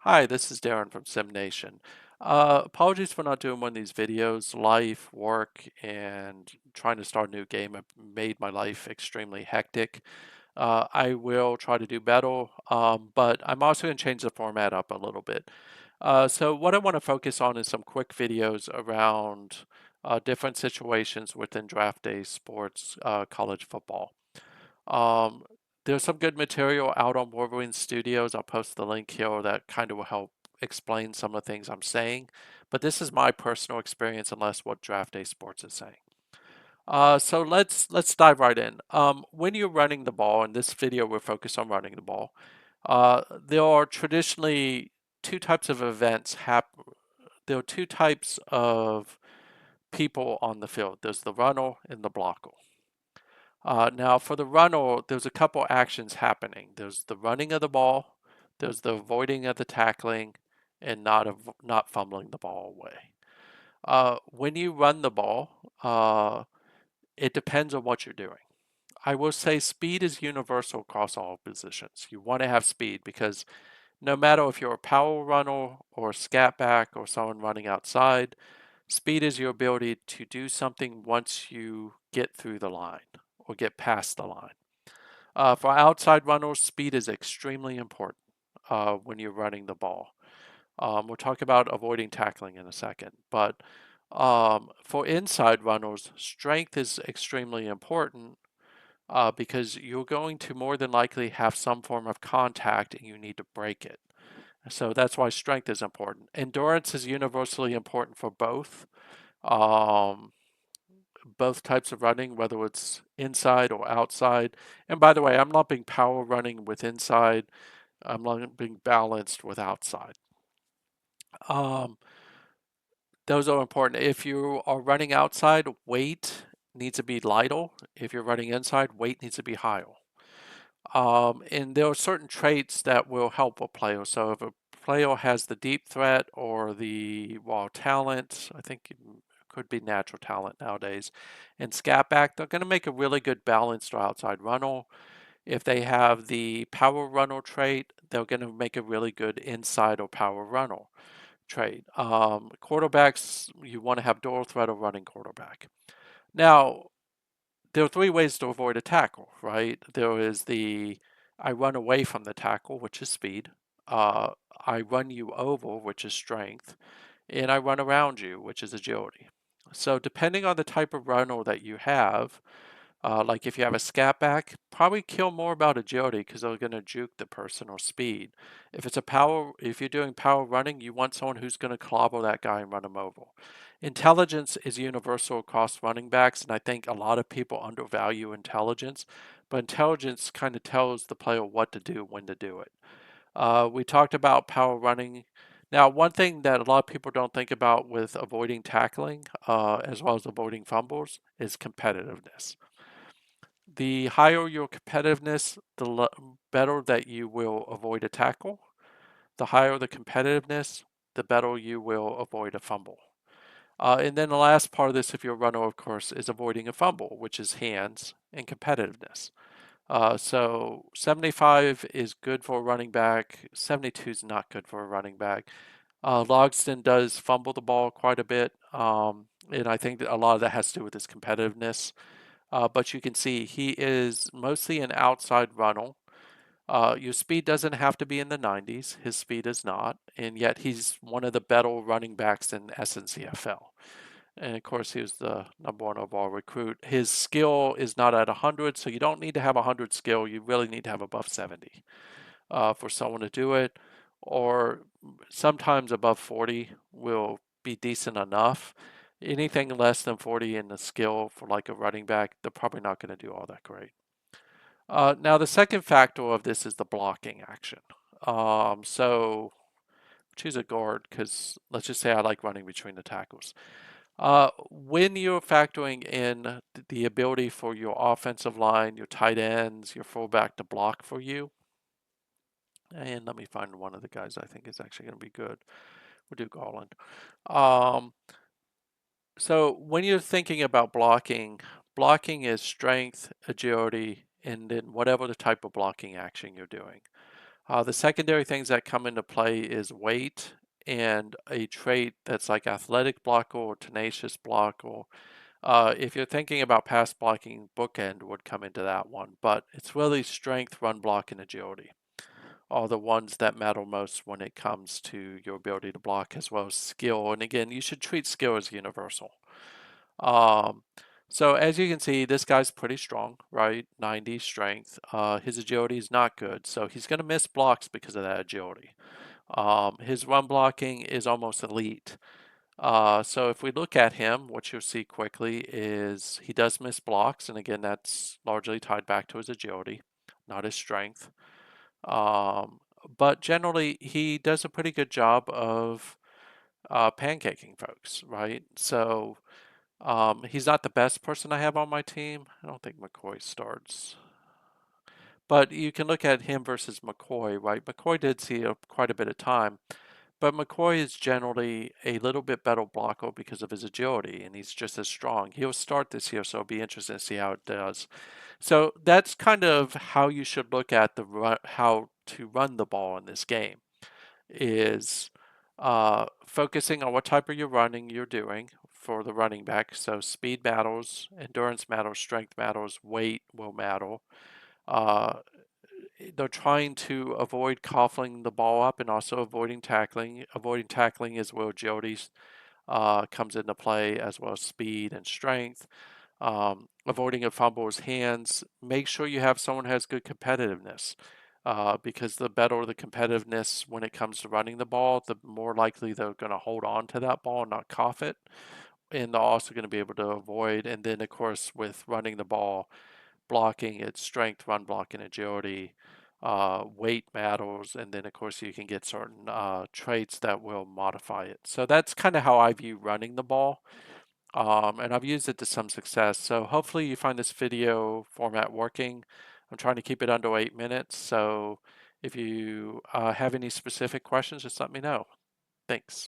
Hi, this is Darren from SimNation. Apologies for not doing one of these videos. Life, work, and trying to start a new game have made my life extremely hectic. I will try to do better, but I'm also going to change the format up a little bit. So what I want to focus on is some quick videos around different situations within draft day sports, college football. Um, there's some good material out on Wolverine Studios. I'll post the link here that kind of will help explain some of the things I'm saying. But this is my personal experience, unless what Draft Day Sports is saying. So let's dive right in. When you're running the ball, in this video we're focused on running the ball. There are traditionally two types of events happen. There are two types of people on the field. There's the runner and the blocker. Now, for the runner, there's a couple actions happening. There's the running of the ball, there's the avoiding of the tackling, and not fumbling the ball away. When you run the ball, it depends on what you're doing. I will say speed is universal across all positions. You want to have speed because no matter if you're a power runner or a scat back or someone running outside, speed is your ability to do something once you get through the line or get past the line. For outside runners, speed is extremely important when you're running the ball. We'll talk about avoiding tackling in a second, but for inside runners, strength is extremely important because you're going to more than likely have some form of contact and you need to break it. So that's why strength is important. Endurance is universally important for um, both types of running, whether it's inside or outside. And by the way, I'm lumping power running with inside. I'm lumping balanced with outside. Um, those are important. If you are running outside, weight needs to be lighter. If you're running inside, weight needs to be higher. And there are certain traits that will help a player. So if a player has the deep threat or the raw talent, I think it could be natural talent nowadays, and scat back, they're going to make a really good balanced or outside runner. If they have the power runner trait, they're going to make a really good inside or power runner trait. Quarterbacks, you want to have dual threat or running quarterback. Now, there are three ways to avoid a tackle, right? There is the I run away from the tackle, which is speed. Uh, I run you over, which is strength. And I run around you, which is agility. So depending on the type of runner that you have, like if you have a scat back, probably kill more about agility because they're going to juke the person or speed. If you're doing power running, you want someone who's going to clobber that guy and run him over. Intelligence is universal across running backs, and I think a lot of people undervalue intelligence, but intelligence kind of tells the player what to do, when to do it. We talked about power running. Now, one thing that a lot of people don't think about with avoiding tackling, as well as avoiding fumbles, is competitiveness. The higher your competitiveness, the better that you will avoid a tackle. The higher the competitiveness, the better you will avoid a fumble. And then the last part of this, if you're a runner, of course, is avoiding a fumble, which is hands and competitiveness. So 75 is good for a running back. 72 is not good for a running back. Logston does fumble the ball quite a bit, and I think that a lot of that has to do with his competitiveness. But you can see he is mostly an outside runner. Your speed doesn't have to be in the 90s. His speed is not, and yet he's one of the better running backs in SNCFL. And of course, he was the #1 overall recruit. His skill is not at 100, so you don't need to have 100 skill. You really need to have above 70 for someone to do it, or sometimes above 40 will be decent enough. Anything less than 40 in the skill for like a running back, they're probably not going to do all that great. Now, the second factor of this is the blocking action. So choose a guard because let's just say I like running between the tackles. When you're factoring in the ability for your offensive line, your tight ends, your fullback to block for you, and let me find one of the guys I think is actually going to be good. We'll do Garland. Um, so when you're thinking about blocking, blocking is strength, agility, and then whatever the type of blocking action you're doing. The secondary things that come into play is weight and a trait that's like athletic blocker or tenacious blocker. If you're thinking about pass blocking, bookend would come into that one, but it's really strength, run block, and agility are the ones that matter most when it comes to your ability to block as well as skill. And again, you should treat skill as universal. Um, so as you can see, this guy's pretty strong, right? 90 strength. His agility is not good, so he's going to miss blocks because of that agility. His run blocking is almost elite. So if we look at him, what you'll see quickly is he does miss blocks, and again, that's largely tied back to his agility, not his strength. Um, but generally, he does a pretty good job of pancaking folks, right? So he's not the best person I have on my team. I don't think McCoy starts. But you can look at him versus McCoy, right? McCoy did see quite a bit of time, but McCoy is generally a little bit better blocker because of his agility, and he's just as strong. He'll start this year, so it'll be interesting to see how it does. So that's kind of how you should look at how to run the ball in this game is focusing on what type of your running you're doing for the running back. So speed matters, endurance matters, strength matters, weight will matter. Uh, they're trying to avoid cougling the ball up and also avoiding tackling. Avoiding tackling is where agility comes into play as well as speed and strength. Avoiding a fumble's hands. Make sure you have someone who has good competitiveness. Because the better the competitiveness when it comes to running the ball, the more likely they're going to hold on to that ball and not cough it. And they're also going to be able to avoid. And then, of course, with running the ball, blocking, its strength, run block, and agility. Weight matters, and then of course you can get certain traits that will modify it. So that's kind of how I view running the ball, and I've used it to some success. So hopefully you find this video format working. I'm trying to keep it under 8 minutes, so if you have any specific questions, just let me know. Thanks.